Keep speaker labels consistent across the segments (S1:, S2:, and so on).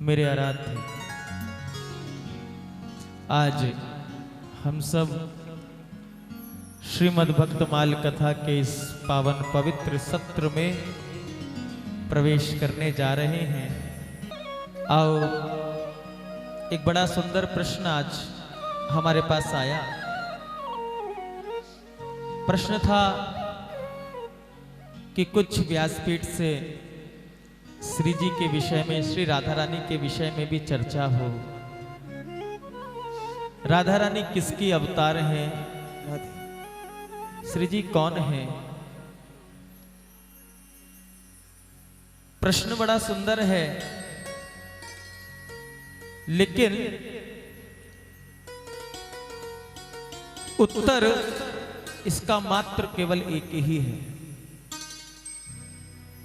S1: मेरे आराध्य, आज हम सब श्रीमद् भक्तमाल कथा के इस पावन पवित्र सत्र में प्रवेश करने जा रहे हैं। आओ, एक बड़ा सुंदर प्रश्न आज हमारे पास आया। प्रश्न था कि कुछ व्यासपीठ से श्री जी के विषय में, श्री राधा रानी के विषय में भी चर्चा हो। राधा रानी किसकी अवतार हैं? श्री जी कौन हैं? प्रश्न बड़ा सुंदर है, लेकिन उत्तर इसका मात्र केवल एक ही है।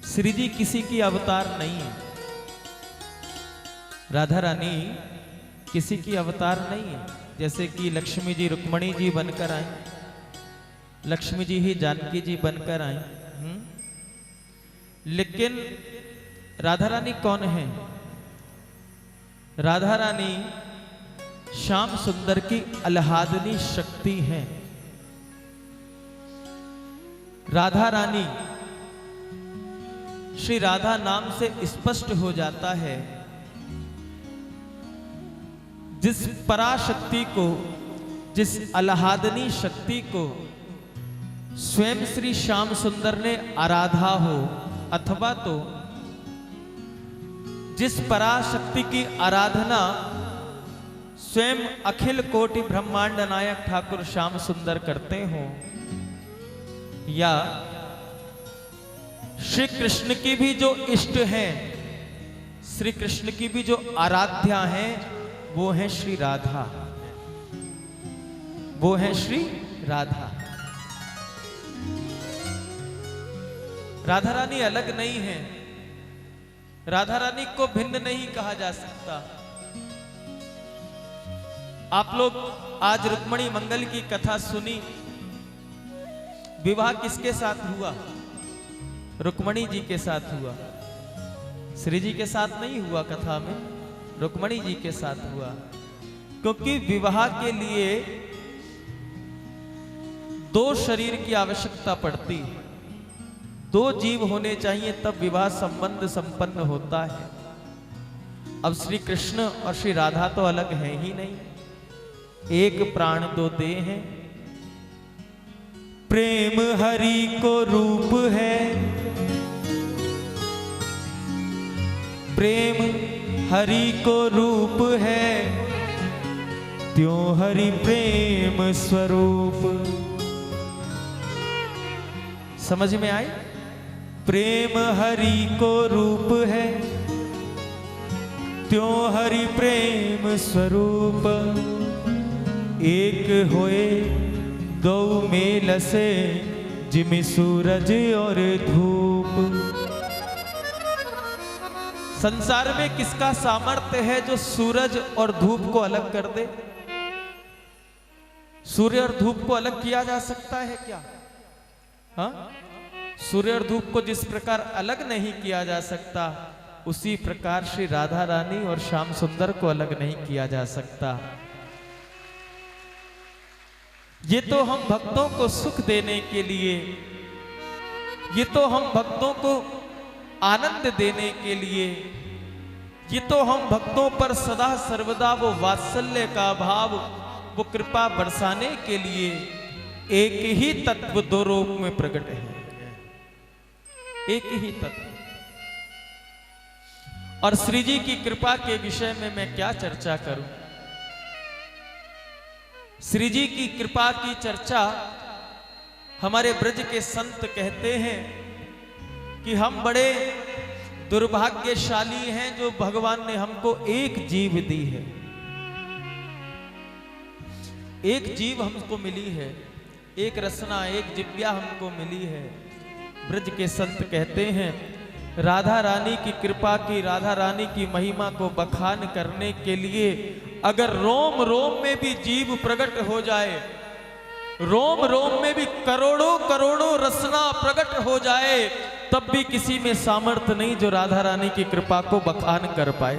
S1: श्री जी किसी की अवतार नहीं है। राधा रानी किसी की अवतार नहीं है। जैसे कि लक्ष्मी जी रुक्मणी जी बनकर आई, लक्ष्मी जी ही जानकी जी बनकर आई, लेकिन राधा रानी कौन है? राधा रानी श्याम सुंदर की आह्लादनी शक्ति है। राधा रानी, श्री राधा नाम से स्पष्ट हो जाता है, जिस पराशक्ति को, जिस आह्लादनी शक्ति को स्वयं श्री श्याम सुंदर ने आराधा हो, अथवा तो जिस पराशक्ति की आराधना स्वयं अखिल कोटि ब्रह्मांड नायक ठाकुर श्याम सुंदर करते हो, या श्री कृष्ण की भी जो इष्ट हैं, श्री कृष्ण की भी जो आराध्या हैं, वो है श्री राधा, वो है श्री राधा। राधा रानी अलग नहीं है। राधा रानी को भिन्न नहीं कहा जा सकता। आप लोग आज रुक्मणी मंगल की कथा सुनी। विवाह किसके साथ हुआ? रुक्मणी जी के साथ हुआ। श्री जी के साथ नहीं हुआ कथा में, रुक्मणी जी के साथ हुआ। क्योंकि विवाह के लिए दो शरीर की आवश्यकता पड़ती है, दो जीव होने चाहिए, तब विवाह संबंध संपन्न होता है। अब श्री कृष्ण और श्री राधा तो अलग हैं ही नहीं, एक प्राण दो देह हैं। प्रेम हरि को रूप है, प्रेम हरि को रूप है, त्यों हरि प्रेम स्वरूप। समझ में आई? प्रेम हरि को रूप है, त्यों हरि प्रेम स्वरूप। एक होए दो मेल से, जिमि सूरज और धूप। संसार में किसका सामर्थ्य है जो सूरज और धूप को अलग कर दे? सूर्य और धूप को अलग किया जा सकता है क्या? हाँ? सूर्य और धूप को जिस प्रकार अलग नहीं किया जा सकता, उसी प्रकार श्री राधा रानी और श्याम सुंदर को अलग नहीं किया जा सकता। ये तो हम भक्तों को सुख देने के लिए, ये तो हम भक्तों को आनंद देने के लिए, ये तो हम भक्तों पर सदा सर्वदा वो वात्सल्य का भाव, वो कृपा बरसाने के लिए एक ही तत्व दो रूप में प्रकट है। एक ही तत्व। और श्री जी की कृपा के विषय में मैं क्या चर्चा करूं? श्री जी की कृपा की चर्चा हमारे ब्रज के संत कहते हैं कि हम बड़े दुर्भाग्यशाली हैं जो भगवान ने हमको एक जीव दी है। एक जीव हमको मिली है, एक रसना, एक जिव्या हमको मिली है। ब्रज के संत कहते हैं, राधा रानी की कृपा की, राधा रानी की महिमा को बखान करने के लिए अगर रोम रोम में भी जीव प्रकट हो जाए, रोम रोम में भी करोड़ों करोड़ों रसना प्रकट हो जाए, तब भी किसी में सामर्थ्य नहीं जो राधा रानी की कृपा को बखान कर पाए।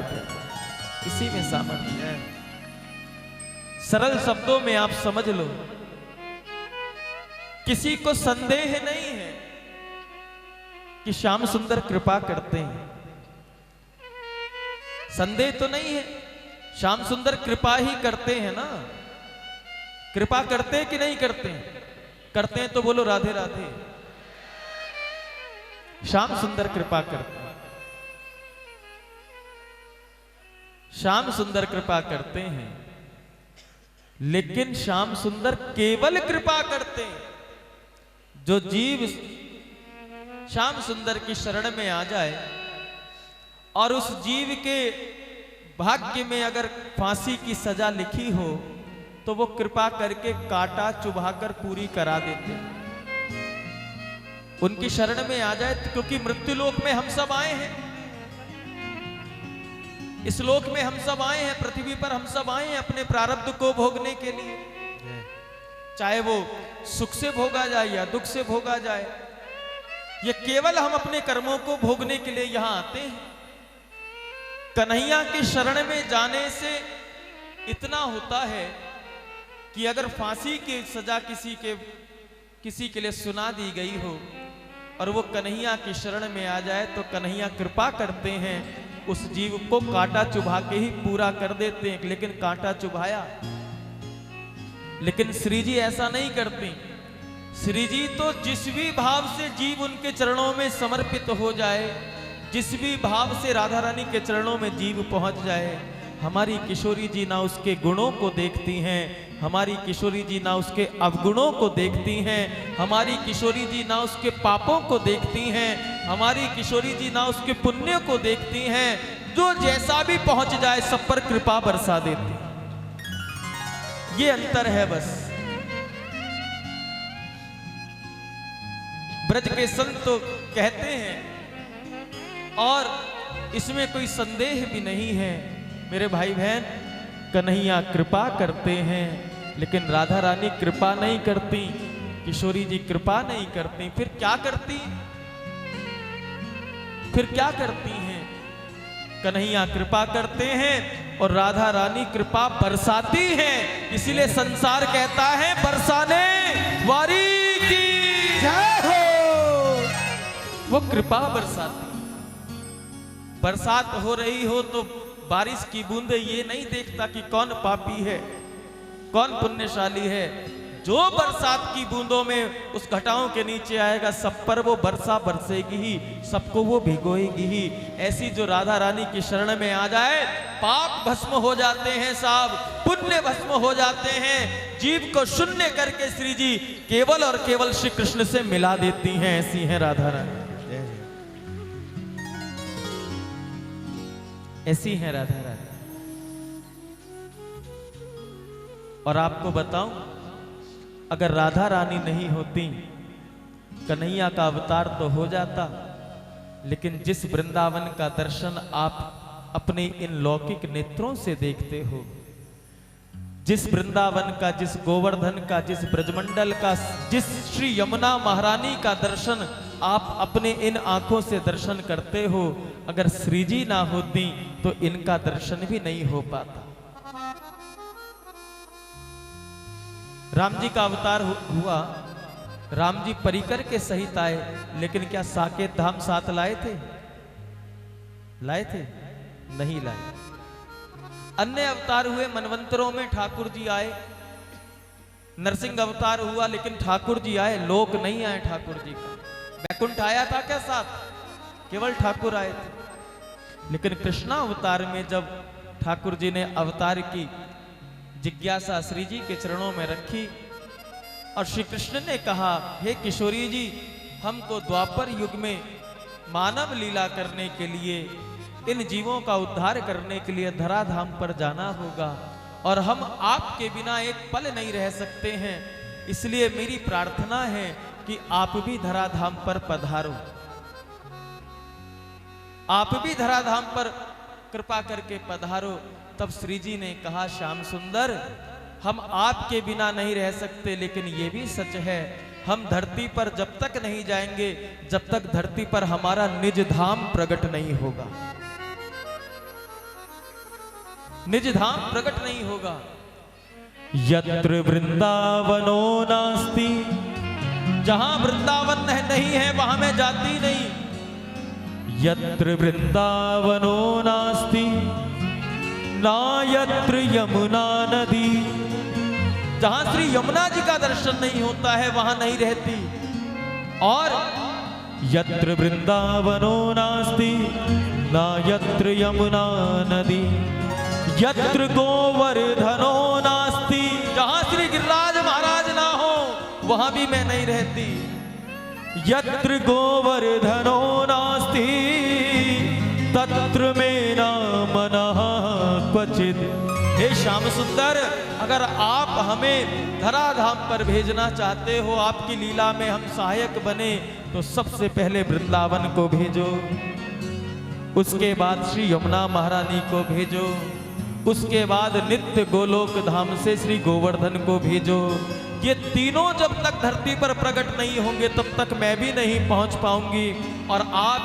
S1: इसी में सामर्थ्य है। सरल शब्दों में आप समझ लो, किसी को संदेह नहीं है कि श्याम सुंदर कृपा करते हैं। संदेह तो नहीं है, श्याम सुंदर कृपा ही करते हैं ना। कृपा करते हैं कि नहीं करते हैं? करते हैं तो बोलो राधे राधे। श्याम सुंदर कृपा करते हैं, श्याम सुंदर कृपा करते हैं, लेकिन श्याम सुंदर केवल कृपा करते हैं। जो जीव श्याम सुंदर की शरण में आ जाए और उस जीव के भाग्य में अगर फांसी की सजा लिखी हो तो वो कृपा करके कांटा चुभाकर पूरी करा देते हैं। उनकी शरण में आ जाए, क्योंकि मृत्यु लोक में हम सब आए हैं, इस लोक में हम सब आए हैं, पृथ्वी पर हम सब आए हैं अपने प्रारब्ध को भोगने के लिए। चाहे वो सुख से भोगा जाए या दुख से भोगा जाए, ये केवल हम अपने कर्मों को भोगने के लिए यहां आते हैं। कन्हैया की शरण में जाने से इतना होता है कि अगर फांसी की सजा किसी के लिए सुना दी गई हो और वो कन्हैया की शरण में आ जाए तो कन्हैया कृपा करते हैं, उस जीव को कांटा चुभा के ही पूरा कर देते हैं। लेकिन कांटा चुभाया, लेकिन श्री जी ऐसा नहीं करती। श्री जी तो जिस भी भाव से जीव उनके चरणों में समर्पित हो जाए, जिस भी भाव से राधा रानी के चरणों में जीव पहुंच जाए, हमारी किशोरी जी ना उसके गुणों को देखती हैं, हमारी किशोरी जी ना उसके अवगुणों को देखती हैं, हमारी किशोरी जी ना उसके पापों को देखती हैं, हमारी किशोरी जी ना उसके पुण्य को देखती हैं। जो जैसा भी पहुंच जाए सब पर कृपा बरसा देती। ये अंतर है बस। ब्रज के संत तो कहते हैं और इसमें कोई संदेह भी नहीं है मेरे भाई बहन, कन्हैया कृपा करते हैं, लेकिन राधा रानी कृपा नहीं करती, किशोरी जी कृपा नहीं करती। फिर क्या करती? फिर क्या करती हैं? कन्हैया कृपा करते हैं और राधा रानी कृपा बरसाती हैं। इसीलिए संसार कहता है बरसाने वारी की जय हो। वो कृपा बरसाती। बरसात हो रही हो तो बारिश की बूंदे ये नहीं देखता कि कौन पापी है, कौन पुण्यशाली है। जो बरसात की बूंदों में उस घटाओं के नीचे आएगा, सब पर वो वर्षा बरसेगी ही, सबको वो भिगोएगी ही। ऐसी जो राधा रानी की शरण में आ जाए, पाप भस्म हो जाते हैं साहब, पुण्य भस्म हो जाते हैं। जीव को शून्य करके श्री जी केवल और केवल श्री कृष्ण से मिला देती हैं। ऐसी है राधा रानी, ऐसी है राधा रानी। और आपको बताऊं, अगर राधा रानी नहीं होती, कन्हैया का अवतार तो हो जाता, लेकिन जिस वृंदावन का दर्शन आप अपने इन लौकिक नेत्रों से देखते हो, जिस वृंदावन का, जिस गोवर्धन का, जिस ब्रजमंडल का, जिस श्री यमुना महारानी का दर्शन आप अपने इन आंखों से दर्शन करते हो, अगर श्री जी ना होती तो इनका दर्शन भी नहीं हो पाता। राम जी का अवतार हुआ, राम जी परिकर के सहित आए, लेकिन क्या साकेत धाम साथ लाए थे? लाए थे? नहीं लाए। अन्य अवतार हुए, मनवंतरों में ठाकुर जी आए, नरसिंह अवतार हुआ, लेकिन ठाकुर जी आए, लोक नहीं आए ठाकुर जी का। वैकुंठ आया था क्या साथ? केवल ठाकुर आए थे। लेकिन कृष्णा अवतार में जब ठाकुर जी ने अवतार की जिज्ञासा श्री जी के चरणों में रखी और श्री कृष्ण ने कहा, हे किशोरी जी, हमको द्वापर युग में मानव लीला करने के लिए, इन जीवों का उद्धार करने के लिए धराधाम पर जाना होगा और हम आपके बिना एक पल नहीं रह सकते हैं। इसलिए मेरी प्रार्थना है कि आप भी धराधाम पर पधारो, आप भी धराधाम पर कृपा करके पधारो। तब श्री जी ने कहा, श्याम सुंदर, हम आपके बिना नहीं रह सकते, लेकिन ये भी सच है, हम धरती पर जब तक नहीं जाएंगे जब तक धरती पर हमारा निज धाम प्रकट नहीं होगा। निज धाम प्रकट नहीं होगा। यत्र वृंदावनो नास्ति, जहां वृंदावन नहीं है वहां मैं जाती नहीं। यत्र वृंदावनो नास्ति ना यत्र यमुना नदी, जहां श्री यमुना जी का दर्शन नहीं होता है वहां नहीं रहती। और यत्र वृंदावनो नास्ति ना यत्र यमुना नदी, यत्र गोवर्धनो नास्ति, जहां श्री गिरिराज महाराज ना हो वहां भी मैं नहीं रहती। यत्र गोवर्धनो नास्ति तत्र में न मनः क्वचित। हे श्याम सुंदर, अगर आप हमें धराधाम पर भेजना चाहते हो, आपकी लीला में हम सहायक बने, तो सबसे पहले वृंदावन को भेजो, उसके बाद श्री यमुना महारानी को भेजो, उसके बाद नित्य गोलोक धाम से श्री गोवर्धन को भेजो। ये तीनों जब तक धरती पर प्रकट नहीं होंगे तब तक मैं भी नहीं पहुंच पाऊंगी। और आप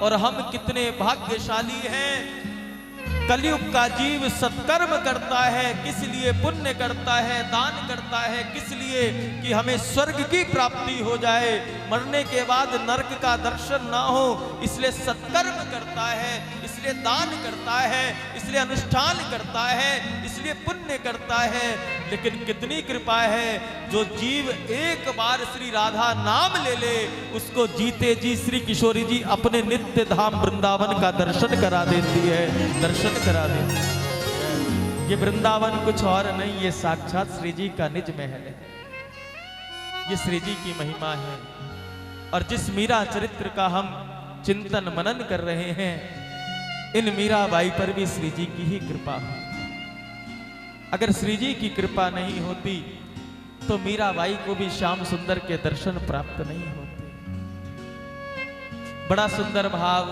S1: और हम कितने भाग्यशाली हैं। कलयुग का जीव सत्कर्म करता है, किस लिए पुण्य करता है, दान करता है, किस लिए कि हमें स्वर्ग की प्राप्ति हो जाए, मरने के बाद नरक का दर्शन ना हो, इसलिए सत्कर्म करता है, इसलिए दान करता है, इसलिए अनुष्ठान करता है, इसलिए पुण्य करता है। लेकिन कितनी कृपा है, जो जीव एक बार श्री राधा नाम ले ले, उसको जीते जी श्री किशोरी जी अपने नित्य धाम वृंदावन का दर्शन करा देती है, दर्शन करा देती है। ये वृंदावन कुछ और नहीं, ये साक्षात श्री जी का निज महल है, ये श्री जी की महिमा है। और जिस मीरा चरित्र का हम चिंतन मनन कर रहे हैं, इन मीराबाई पर भी श्री जी की ही कृपा हो। अगर श्री जी की कृपा नहीं होती तो मीराबाई को भी श्याम सुंदर के दर्शन प्राप्त नहीं होते। बड़ा सुंदर भाव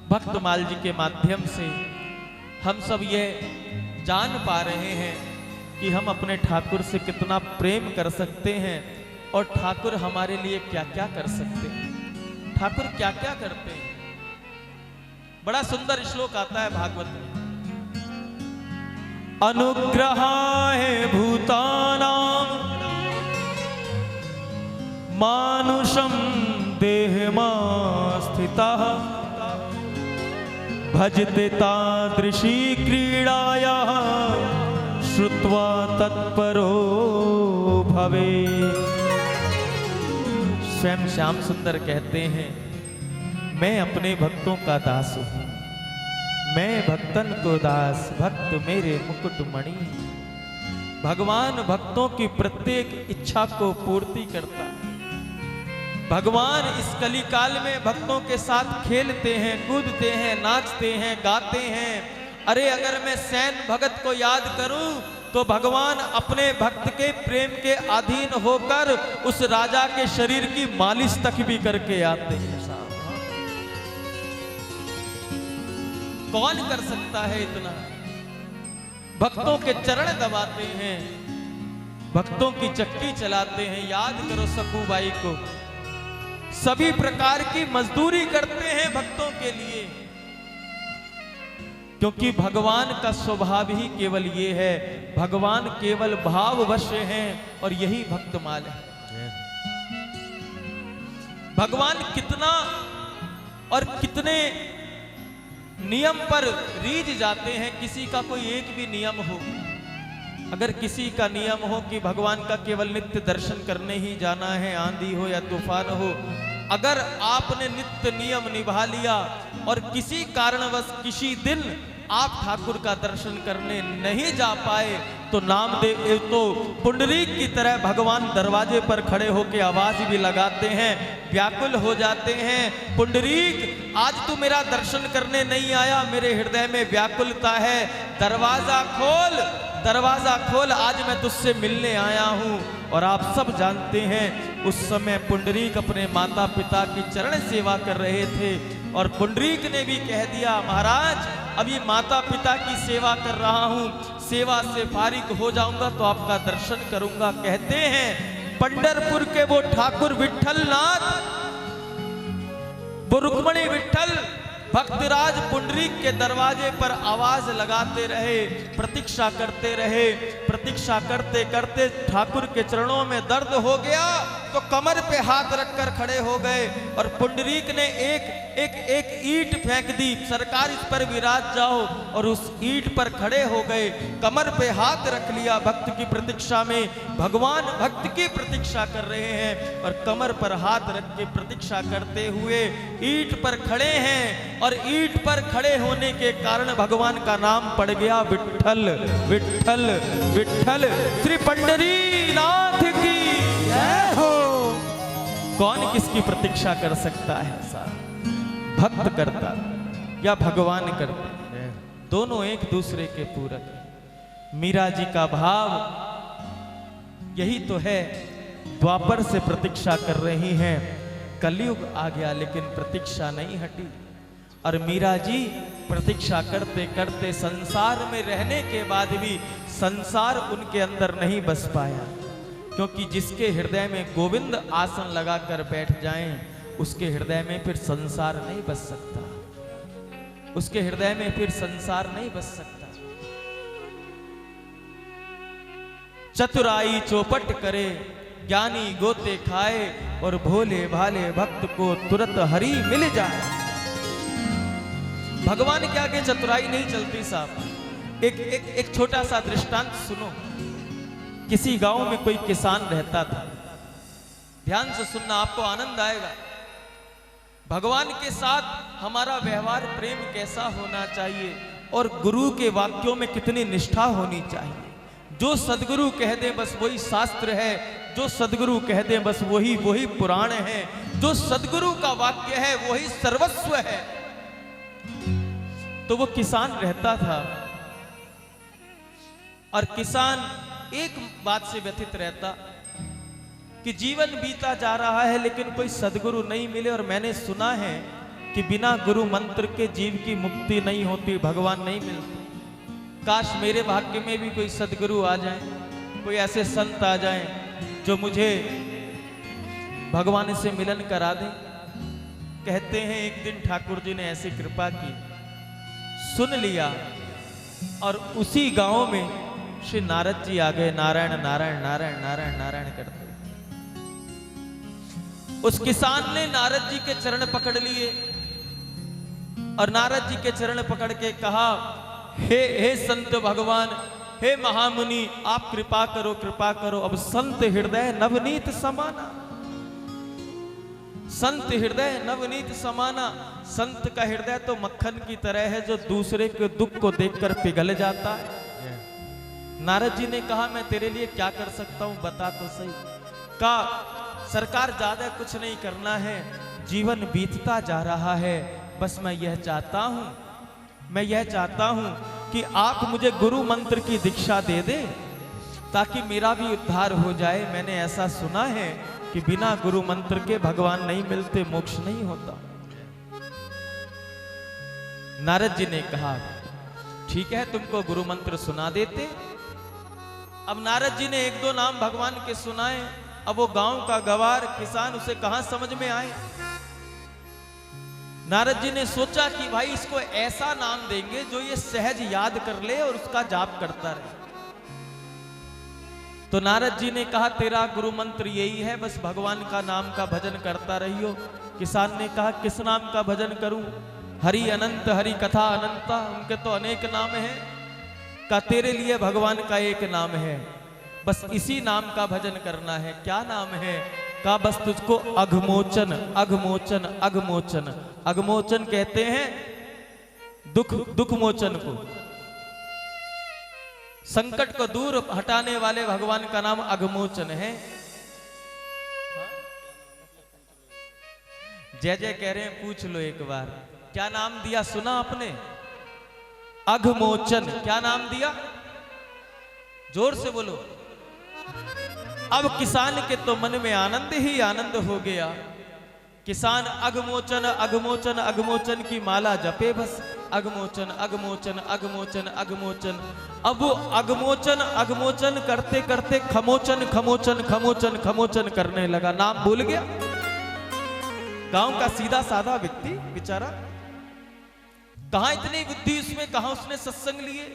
S1: भक्तमाल जी के माध्यम से हम सब ये जान पा रहे हैं कि हम अपने ठाकुर से कितना प्रेम कर सकते हैं और ठाकुर हमारे लिए क्या क्या कर सकते हैं, ठाकुर क्या क्या करते हैं। बड़ा सुंदर श्लोक आता है भागवत में, अनुग्रहाय भूतानां मानुषं देहमास्थितः भजते तादृशी क्रीडायाः श्रुत्वा तत्परो भवे। स्वयं श्याम सुंदर कहते हैं, मैं अपने भक्तों का दास हूं, मैं भक्तन को दास, भक्त मेरे मुकुटमणि। भगवान भक्तों की प्रत्येक इच्छा को पूर्ति करता है। भगवान इस कली काल में भक्तों के साथ खेलते हैं, कूदते हैं, नाचते हैं, गाते हैं। अरे अगर मैं सैन भगत को याद करूं तो भगवान अपने भक्त के प्रेम के अधीन होकर उस राजा के शरीर की मालिश तक भी करके आते हैं। कौन कर सकता है इतना? भक्तों के चरण दबाते हैं, भक्तों की चक्की चलाते हैं। याद करो सकूबाई को, सभी प्रकार की मजदूरी करते हैं भक्तों के लिए, क्योंकि भगवान का स्वभाव ही केवल ये है, भगवान केवल भाववश हैं और यही भक्तमाल है। भगवान कितना और कितने नियम पर रीझ जाते हैं। किसी का कोई एक भी नियम हो, अगर किसी का नियम हो कि भगवान का केवल नित्य दर्शन करने ही जाना है, आंधी हो या तूफान हो, अगर आपने नित्य नियम निभा लिया और किसी कारणवश किसी दिन आप ठाकुर का दर्शन करने नहीं जा पाए, तो नामदेव तो पुंडरीक की तरह भगवान दरवाजे पर खड़े होकर आवाज भी लगाते हैं, व्याकुल हो जाते हैं। पुंडरीक, आज तू मेरा दर्शन करने नहीं आया, मेरे हृदय में व्याकुलता है, दरवाजा खोल, दरवाजा खोल, आज मैं तुझसे मिलने आया हूं। और आप सब जानते हैं उस समय पुंडरीक अपने माता पिता की चरण सेवा कर रहे थे और पुंडरीक ने भी कह दिया, महाराज अभी माता पिता की सेवा कर रहा हूं, सेवा से फारिग हो जाऊंगा तो आपका दर्शन करूंगा। कहते हैं पंढरपुर के वो ठाकुर विठल नाथ, वो रुक्मणी विठल भक्तराज पुंडरीक के दरवाजे पर आवाज लगाते रहे, प्रतीक्षा करते रहे। प्रतीक्षा करते करते ठाकुर के चरणों में दर्द हो गया तो कमर पे हाथ रखकर खड़े हो गए और पुंडरीक ने एक ईंट फेंक दी, सरकार इस पर विराज जाओ, और उस ईंट पर खड़े हो गए, कमर पे हाथ रख लिया। भक्त की प्रतीक्षा में भगवान भक्त की प्रतीक्षा कर रहे हैं और कमर पर हाथ रख के प्रतीक्षा करते हुए ईंट पर खड़े हैं और ईंट पर खड़े होने के कारण भगवान का नाम पड़ गया विट्ठल विट्ठल विट्ठल। श्री पंढरीनाथ की जय हो। कौन किसकी प्रतीक्षा कर सकता है साहब? भक्त करता या भगवान करते, दोनों एक दूसरे के पूरक हैं। मीरा जी का भाव यही तो है, द्वापर से प्रतीक्षा कर रही हैं, कलयुग आ गया लेकिन प्रतीक्षा नहीं हटी। और मीरा जी प्रतीक्षा करते करते संसार में रहने के बाद भी संसार उनके अंदर नहीं बस पाया, क्योंकि जिसके हृदय में गोविंद आसन लगाकर बैठ जाएं, उसके हृदय में फिर संसार नहीं बस सकता, उसके हृदय में फिर संसार नहीं बस सकता। चतुराई चौपट करे, ज्ञानी गोते खाए, और भोले भाले भक्त को तुरंत हरि मिल जाए। भगवान के आगे चतुराई नहीं चलती साहब। एक छोटा सा दृष्टांत सुनो। किसी गांव में कोई किसान रहता था, ध्यान से सुनना, आपको आनंद आएगा। भगवान के साथ हमारा व्यवहार प्रेम कैसा होना चाहिए और गुरु के वाक्यों में कितनी निष्ठा होनी चाहिए। जो सदगुरु कह दे बस वही शास्त्र है, जो सदगुरु कह दे बस वही पुराण है, जो सदगुरु का वाक्य है वही सर्वस्व है। तो वो किसान रहता था और किसान एक बात से व्यथित रहता कि जीवन बीता जा रहा है लेकिन कोई सदगुरु नहीं मिले, और मैंने सुना है कि बिना गुरु मंत्र के जीव की मुक्ति नहीं होती, भगवान नहीं मिलते। काश मेरे भाग्य में भी कोई सदगुरु आ जाए, कोई ऐसे संत आ जाए जो मुझे भगवान से मिलन करा दें। कहते हैं एक दिन ठाकुर जी ने ऐसी कृपा की, सुन लिया, और उसी गांव में श्री नारद जी आ गए, नारायण नारायण नारायण नारायण नारायण करते। उस किसान ने नारद जी के चरण पकड़ लिए और नारद जी के चरण पकड़ के कहा, हे संत भगवान, हे महामुनि, आप कृपा करो कृपा करो। अब संत हृदय नवनीत समाना, संत हृदय नवनीत समाना। संत का हृदय तो मक्खन की तरह है जो दूसरे के दुख को देखकर पिघल जाता है। नारद जी ने कहा, मैं तेरे लिए क्या कर सकता हूं, बता तो सही। कहा, सरकार ज्यादा कुछ नहीं करना है, जीवन बीतता जा रहा है, बस मैं यह चाहता हूं कि आप मुझे गुरु मंत्र की दीक्षा दे दे ताकि मेरा भी उद्धार हो जाए। मैंने ऐसा सुना है कि बिना गुरु मंत्र के भगवान नहीं मिलते, मोक्ष नहीं होता। नारद जी ने कहा, ठीक है, तुमको गुरु मंत्र सुना देते। अब नारद जी ने एक दो नाम भगवान के सुनाए। अब वो गांव का गवार किसान, उसे कहां समझ में आए। नारद जी ने सोचा कि भाई इसको ऐसा नाम देंगे जो ये सहज याद कर ले और उसका जाप करता रहे। तो नारद जी ने कहा, तेरा गुरु मंत्र यही है, बस भगवान का नाम का भजन करता रहियो। किसान ने कहा, किस नाम का भजन करूं? हरि अनंत, हरि कथा अनंता, उनके तो अनेक नाम हैं। का तेरे लिए भगवान का एक नाम है, बस इसी नाम का भजन करना है। क्या नाम है? का बस तुझको अघमोचन, अघमोचन, अघमोचन। अघमोचन कहते हैं दुख मोचन को, संकट को दूर हटाने वाले भगवान का नाम अघमोचन है। जय जय कह रहे हैं, पूछ लो एक बार, क्या नाम दिया सुना आपने? अघमोचन। क्या नाम दिया? जोर से बोलो। अब किसान के तो मन में आनंद ही आनंद हो गया। किसान अघमोचन अघमोचन अघमोचन की माला जपे बस, अघमोचन अघमोचन अघमोचन अघमोचन। अब वो अघमोचन अघमोचन करते करते खमोचन खमोचन खमोचन खमोचन करने लगा, नाम भूल गया। गांव का सीधा साधा व्यक्ति बेचारा कहां इतनी बुद्धि उसमें, कहां उसने सत्संग लिए।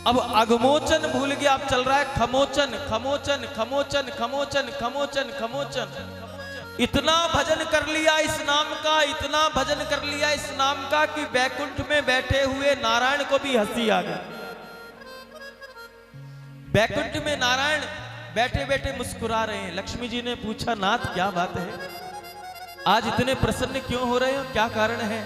S1: अब अगमोचन भूल गया, अब चल रहा है खमोचन खमोचन खमोचन खमोचन खमोचन खमोचन। इतना भजन कर लिया इस नाम का, इतना भजन कर लिया इस नाम का कि बैकुंठ में बैठे हुए नारायण को भी हंसी आ गई। बैकुंठ में नारायण बैठे बैठे मुस्कुरा रहे हैं। लक्ष्मी जी ने पूछा, नाथ क्या बात है, आज इतने प्रसन्न क्यों हो रहे हो, क्या कारण है।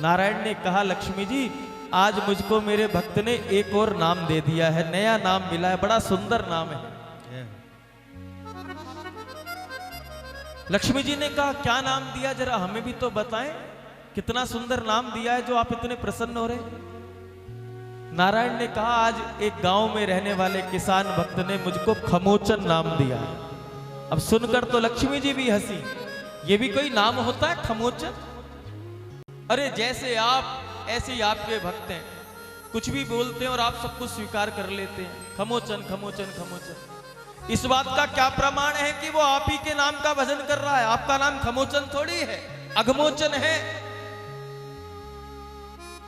S1: नारायण ने कहा, लक्ष्मी जी आज मुझको मेरे भक्त ने एक और नाम दे दिया है, नया नाम मिला है, बड़ा सुंदर नाम है। लक्ष्मी जी ने कहा, क्या नाम दिया, जरा हमें भी तो बताएं, कितना सुंदर नाम दिया है जो आप इतने प्रसन्न हो रहे। नारायण ने कहा, आज एक गांव में रहने वाले किसान भक्त ने मुझको खमोचन नाम दिया। अब सुनकर तो लक्ष्मी जी भी हंसी, ये भी कोई नाम होता है खमोचन। अरे जैसे आप ऐसे ही आपके भक्त हैं, कुछ भी बोलते हैं और आप सब कुछ स्वीकार कर लेते हैं, खमोचन खमोचन खमोचन। इस बात का क्या प्रमाण है कि वो आप ही के नाम का भजन कर रहा है। आपका नाम खमोचन थोड़ी है, अगमोचन है।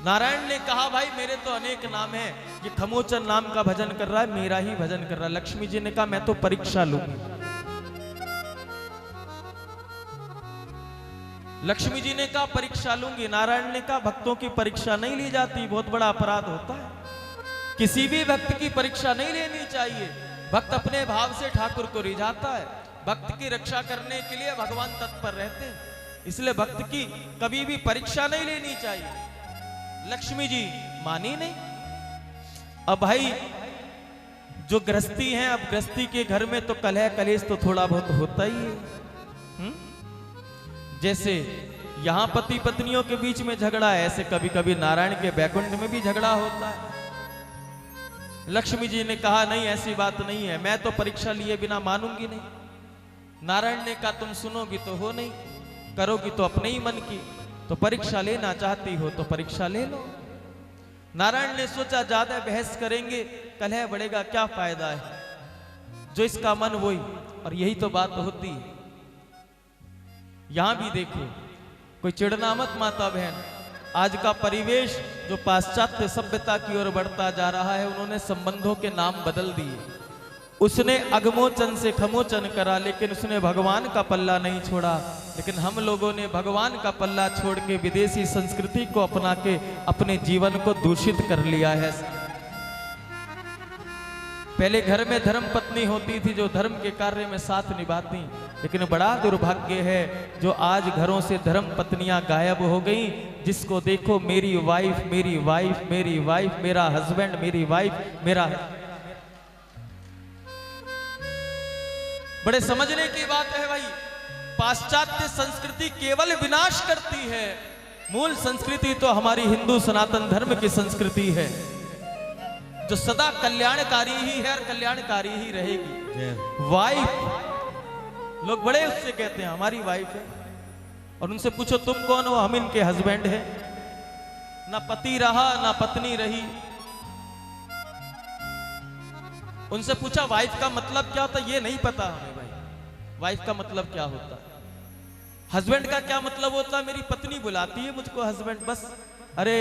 S1: नारायण ने कहा, भाई मेरे तो अनेक नाम हैं, ये खमोचन नाम का भजन कर रहा है, मेरा ही भजन कर रहा है। लक्ष्मी जी ने कहा, मैं तो परीक्षा लूंगी। लक्ष्मी जी ने कहा, परीक्षा लूंगी। नारायण ने कहा, भक्तों की परीक्षा नहीं ली जाती, बहुत बड़ा अपराध होता है। किसी भी भक्त की परीक्षा नहीं लेनी चाहिए। भक्त अपने भाव से ठाकुर को रिझाता है, भक्त की रक्षा करने के लिए भगवान तत्पर रहते हैं, इसलिए भक्त की कभी भी परीक्षा नहीं लेनी चाहिए। लक्ष्मी जी मानी नहीं। अब भाई जो गृहस्थी हैं, अब गृहस्थी के घर में तो कलह कलेश तो थोड़ा बहुत होता ही है। जैसे यहां पति पत्नियों के बीच में झगड़ा है, ऐसे कभी कभी नारायण के बैकुंठ में भी झगड़ा होता है। लक्ष्मी जी ने कहा, नहीं ऐसी बात नहीं है, मैं तो परीक्षा लिए बिना मानूंगी नहीं। नारायण ने कहा, तुम सुनोगी तो हो नहीं, करोगी तो अपने ही मन की, तो परीक्षा लेना चाहती हो तो परीक्षा ले लो। नारायण ने सोचा, ज्यादा बहस करेंगे कलह बढ़ेगा, क्या फायदा है, जो इसका मन वही, और यही तो बात होती है। यहां भी देखो, कोई चिढ़ना मत माता बहन। आज का परिवेश जो पाश्चात्य सभ्यता की ओर बढ़ता जा रहा है, उन्होंने संबंधों के नाम बदल दिए। उसने अगमोचन से खमोचन करा, लेकिन उसने भगवान का पल्ला नहीं छोड़ा। लेकिन हम लोगों ने भगवान का पल्ला छोड़ के विदेशी संस्कृति को अपना के अपने जीवन को दूषित कर लिया है। पहले घर में धर्म पत्नी होती थी जो धर्म के कार्य में साथ निभाती, लेकिन बड़ा दुर्भाग्य है जो आज घरों से धर्म पत्नियां गायब हो गई। जिसको देखो मेरी वाइफ मेरी वाइफ मेरी वाइफ, मेरा हस्बैंड मेरी वाइफ मेरा। बड़े समझने की बात है भाई, पाश्चात्य संस्कृति केवल विनाश करती है, मूल संस्कृति तो हमारी हिंदू सनातन धर्म की संस्कृति है जो सदा कल्याणकारी ही है और कल्याणकारी ही रहेगी। वाइफ लोग बड़े उससे कहते हैं हमारी वाइफ है, और उनसे पूछो तुम कौन हो, हम इनके हस्बैंड हैं। ना पति रहा ना पत्नी रही। उनसे पूछा वाइफ का मतलब क्या होता, ये नहीं पता हमें भाई, वाइफ का मतलब क्या होता। हस्बैंड का क्या मतलब होता, मेरी पत्नी बुलाती है मुझको हस्बैंड, बस। अरे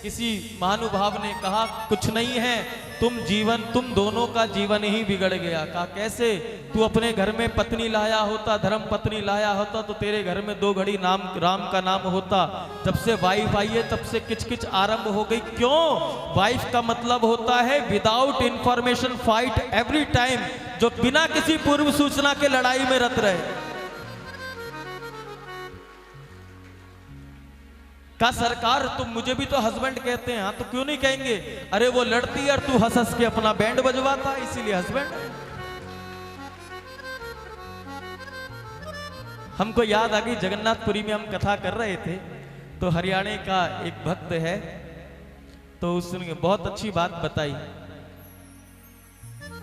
S1: किसी महानुभाव ने कहा कुछ नहीं है, तुम दोनों का जीवन ही बिगड़ गया। कहा कैसे, तू अपने घर में पत्नी लाया होता, धर्म पत्नी लाया होता, तो तेरे घर में 2 घड़ी नाम राम का नाम होता। जब से वाइफ आई है तब से किचकिच आरंभ हो गई। क्यों? वाइफ का मतलब होता है without information fight every time, जो बिना किसी पूर्व सूचना के लड़ाई में रत रहे। का सरकार तुम मुझे भी तो हस्बैंड कहते हैं, हाँ तो क्यों नहीं कहेंगे, अरे वो लड़ती है और तू हंस हंस के अपना बैंड बजवाता, इसीलिए हस्बैंड। हमको याद आ गई, जगन्नाथपुरी में हम कथा कर रहे थे तो हरियाणा का एक भक्त है, तो उसने बहुत अच्छी बात बताई।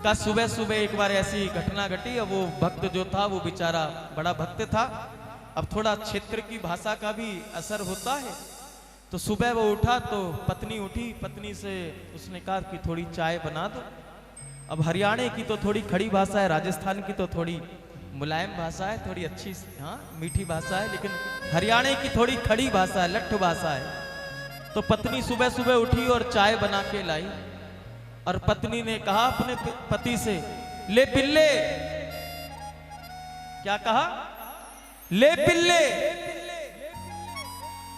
S1: का सुबह सुबह एक बार ऐसी घटना घटी, और वो भक्त जो था वो बेचारा बड़ा भक्त था। अब थोड़ा क्षेत्र की भाषा का भी असर होता है, तो सुबह वो उठा तो पत्नी उठी, पत्नी से उसने कहा कि थोड़ी चाय बना दो। अब हरियाणा की तो थोड़ी खड़ी भाषा है, राजस्थान की तो थोड़ी मुलायम भाषा है, थोड़ी अच्छी हाँ मीठी भाषा है, लेकिन हरियाणा की थोड़ी खड़ी भाषा है, लट्ठ भाषा है। तो पत्नी सुबह सुबह उठी और चाय बना के लाई और पत्नी ने कहा अपने पति से, ले पिल्ले। क्या कहा? ले पिल्ले।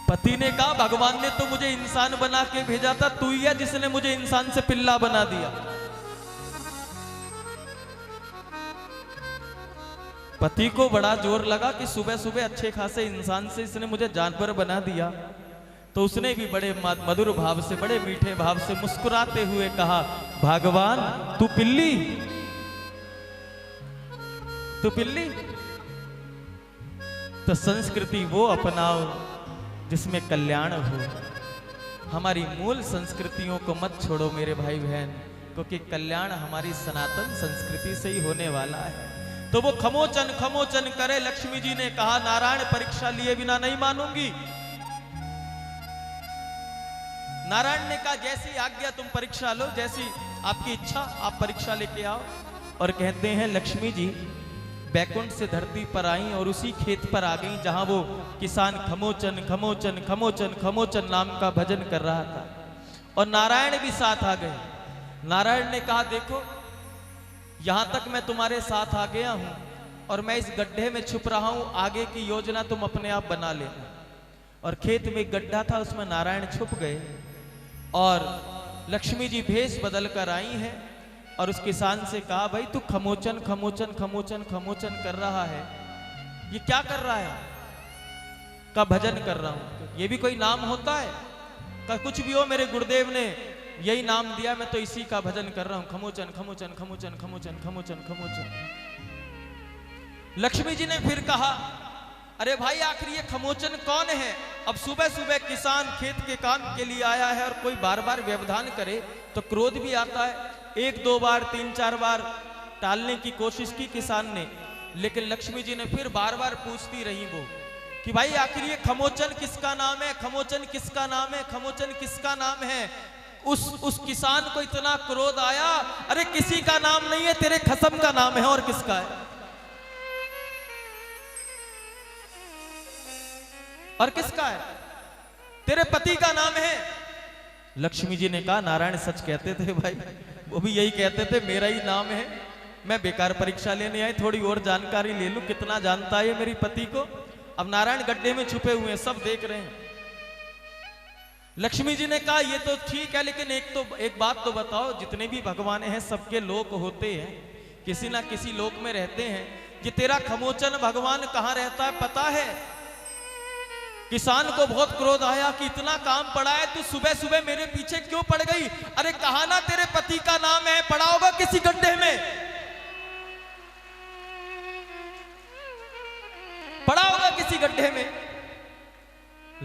S1: पति ने कहा, भगवान ने तो मुझे इंसान बना के भेजा था, तू ही है जिसने मुझे इंसान से पिल्ला बना दिया। पति को बड़ा जोर लगा कि सुबह सुबह अच्छे खासे इंसान से इसने मुझे जानवर बना दिया। तो उसने भी बड़े मधुर भाव से, बड़े मीठे भाव से मुस्कुराते हुए कहा, भगवान तू पिल्ली, तू पिल्ली। तो संस्कृति वो अपनाओ जिसमें कल्याण हो। हमारी मूल संस्कृतियों को मत छोड़ो मेरे भाई बहन, क्योंकि कल्याण हमारी सनातन संस्कृति से ही होने वाला है। तो वो खमोचन खमोचन करे। लक्ष्मी जी ने कहा, नारायण परीक्षा लिए बिना नहीं मानूंगी। नारायण ने कहा, जैसी आज्ञा तुम परीक्षा लो, जैसी आपकी इच्छा आप परीक्षा लेके आओ। और कहते हैं लक्ष्मी जी बैकुंठ से धरती पर आई और उसी खेत पर आ गई जहां वो किसान खमोचन खमोचन खमोचन खमोचन नाम का भजन कर रहा था और नारायण भी साथ आ गए। नारायण ने कहा, देखो यहां तक मैं तुम्हारे साथ आ गया हूं और मैं इस गड्ढे में छुप रहा हूं, आगे की योजना तुम अपने आप बना लेना। और खेत में एक गड्ढा था, उसमें नारायण छुप गए और लक्ष्मी जी भेष बदल कर आई हैं और उस किसान से कहा, भाई तू खमोचन खमोचन खमोचन खमोचन कर रहा है, ये क्या कर रहा है? का भजन कर रहा हूं। ये भी कोई नाम होता है? का कुछ भी हो, मेरे गुरुदेव ने यही नाम दिया, मैं तो इसी का भजन कर रहा हूं, खमोचन खमोचन खमोचन खमोचन खमोचन खमोचन। लक्ष्मी जी ने फिर कहा, अरे भाई आखिर ये खमोचन कौन है? अब सुबह सुबह किसान खेत के काम के लिए आया है और कोई बार बार व्यवधान करे तो क्रोध भी आता है। एक दो बार तीन चार बार टालने की कोशिश की किसान ने, लेकिन लक्ष्मी जी ने फिर बार बार पूछती रही वो कि भाई आखिर ये खमोचन किसका नाम है? खमोचन किसका नाम है? खमोचन किसका नाम है? उस किसान को इतना क्रोध आया, अरे किसी का नाम नहीं है, तेरे खसम का नाम है। और किसका है? और किसका है? तेरे पति का नाम है। लक्ष्मी जी ने कहा, नारायण सच कहते थे भाई, वो भी यही कहते थे, मेरा ही नाम है। मैं बेकार परीक्षा लेने आई, थोड़ी और जानकारी ले लूं, कितना जानता है मेरी पति को। अब नारायण गड्ढे में छुपे हुए हैं, सब देख रहे हैं। लक्ष्मी जी ने कहा, ये तो ठीक है, लेकिन एक बात तो बताओ, जितने भी भगवान हैं सबके लोक होते हैं, किसी ना किसी लोक में रहते हैं। ये तेरा खमोचन भगवान कहां रहता है पता है? किसान को बहुत क्रोध आया कि इतना काम पड़ा है, तू सुबह सुबह मेरे पीछे क्यों पड़ गई? अरे कहा ना तेरे पति का नाम है, पड़ा होगा किसी गड्ढे में, पड़ा होगा किसी गड्ढे में।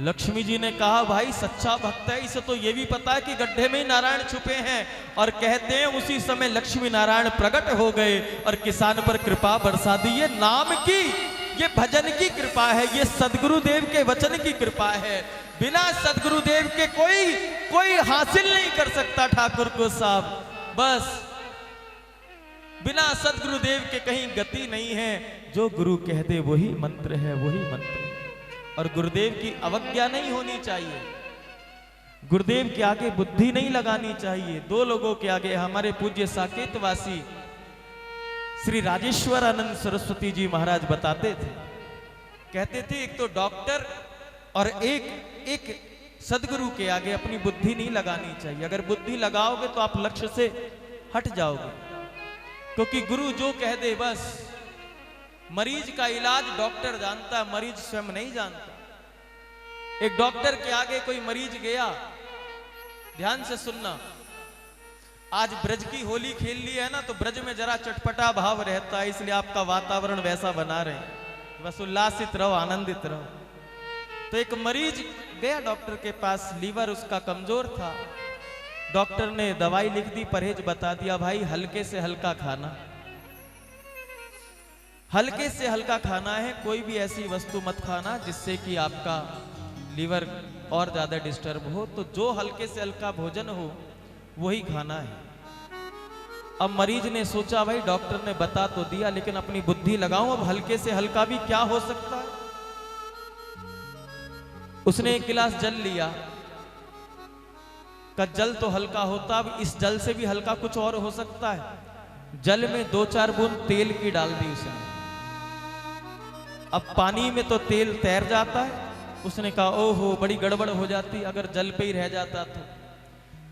S1: लक्ष्मी जी ने कहा, भाई सच्चा भक्त है, इसे तो ये भी पता है कि गड्ढे में ही नारायण छुपे हैं। और कहते हैं उसी समय लक्ष्मी नारायण प्रकट हो गए और किसान पर कृपा बरसा दी। ये नाम की, ये भजन की कृपा है, ये सदगुरुदेव के वचन की कृपा है। बिना सदगुरुदेव के कोई हासिल नहीं कर सकता ठाकुर को साहब। बस बिना सदगुरुदेव के कहीं गति नहीं है। जो गुरु कह दे वही मंत्र है, वही मंत्र है। और गुरुदेव की अवज्ञा नहीं होनी चाहिए, गुरुदेव के आगे बुद्धि नहीं लगानी चाहिए। दो लोगों के आगे हमारे पूज्य साकेतवासी श्री राजेश्वर आनंद सरस्वती जी महाराज बताते थे, कहते थे एक तो डॉक्टर और एक सदगुरु के आगे अपनी बुद्धि नहीं लगानी चाहिए। अगर बुद्धि लगाओगे तो आप लक्ष्य से हट जाओगे, क्योंकि गुरु जो कह दे बस। मरीज का इलाज डॉक्टर जानता है, मरीज स्वयं नहीं जानता। एक डॉक्टर के आगे कोई मरीज गया, ध्यान से सुनना, आज ब्रज की होली खेल ली है ना, तो ब्रज में जरा चटपटा भाव रहता है, इसलिए आपका वातावरण वैसा बना रहे, बस उल्लासित रहो, आनंदित रहो। तो एक मरीज गया डॉक्टर के पास, लीवर उसका कमजोर था। डॉक्टर ने दवाई लिख दी, परहेज बता दिया, भाई हल्के से हल्का खाना, हल्के से हल्का खाना है, कोई भी ऐसी वस्तु मत खाना जिससे कि आपका लीवर और ज्यादा डिस्टर्ब हो। तो जो हल्के से हल्का भोजन हो वही खाना है। अब मरीज ने सोचा, भाई डॉक्टर ने बता तो दिया, लेकिन अपनी बुद्धि लगाऊं, अब हल्के से हल्का भी क्या हो सकता है। उसने एक गिलास जल लिया, का जल तो हल्का होता, अब इस जल से भी हल्का कुछ और हो सकता है। जल में 2-4 बूंद तेल की डाल दी उसने। अब पानी में तो तेल तैर जाता है। उसने कहा ओहो बड़ी गड़बड़ हो जाती अगर जल पे ही रह जाता तो।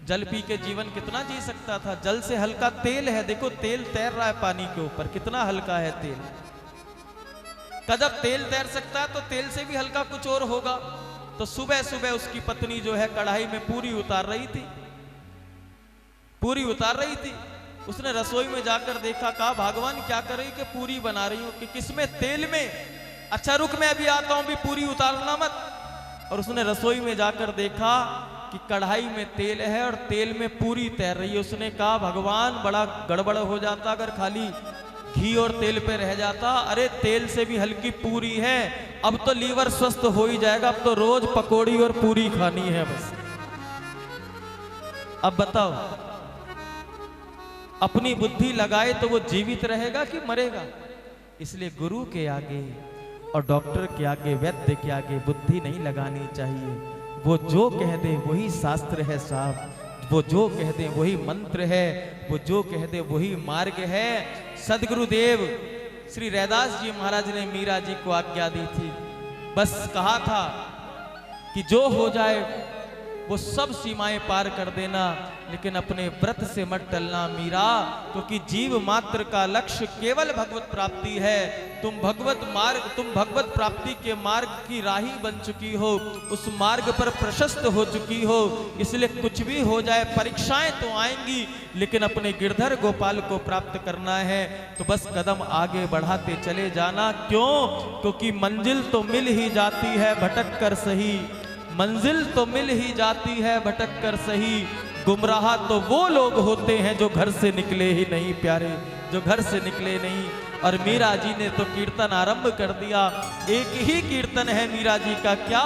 S1: जल पी के जीवन कितना जी सकता था। जल से हल्का तेल है, देखो तेल तैर रहा है पानी के ऊपर, कितना हल्का है तेल। जब तेल तैर सकता है तो तेल से भी हल्का कुछ और होगा। तो सुबह सुबह उसकी पत्नी जो है कढ़ाई में पूरी उतार रही थी, पूरी उतार रही थी। उसने रसोई में जाकर देखा, कहा भगवान क्या कर रही कि पूरी बना रही हूं, कि किसमें, तेल में। अच्छा रुक मैं अभी आता हूं, भी पूरी उतारना मत। और उसने रसोई में जाकर देखा कि कढ़ाई में तेल है और तेल में पूरी तैर रही है। उसने कहा भगवान बड़ा गड़बड़ हो जाता अगर खाली घी और तेल पे रह जाता। अरे तेल से भी हल्की पूरी है, अब तो लीवर स्वस्थ हो ही जाएगा, अब तो रोज पकोड़ी और पूरी खानी है बस। अब बताओ अपनी बुद्धि लगाए तो वो जीवित रहेगा कि मरेगा। इसलिए गुरु के आगे और डॉक्टर के आगे, वैद्य के आगे बुद्धि नहीं लगानी चाहिए। वो जो कह दे वही शास्त्र है साहब, वो जो कह दे वही मंत्र है, वो जो कह दे वही मार्ग है। सदगुरुदेव श्री रैदास जी महाराज ने मीरा जी को आज्ञा दी थी, बस कहा था कि जो हो जाए वो सब सीमाएं पार कर देना, लेकिन अपने व्रत से मत टलना मीरा, क्योंकि जीव मात्र का लक्ष्य केवल भगवत प्राप्ति है। तुम भगवत प्राप्ति के मार्ग की राही बन चुकी हो, उस मार्ग पर प्रशस्त हो चुकी हो। इसलिए कुछ भी हो जाए, परीक्षाएं तो आएंगी, लेकिन अपने गिरधर गोपाल को प्राप्त करना है तो बस कदम आगे बढ़ाते चले जाना। क्यों? क्योंकि मंजिल तो मिल ही जाती है भटक कर सही, मंजिल तो मिल ही जाती है भटक कर सही। गुमराह तो वो लोग होते हैं जो घर से निकले ही नहीं प्यारे, जो घर से निकले नहीं। और मीरा जी ने तो कीर्तन आरंभ कर दिया। एक ही कीर्तन है मीरा जी का, क्या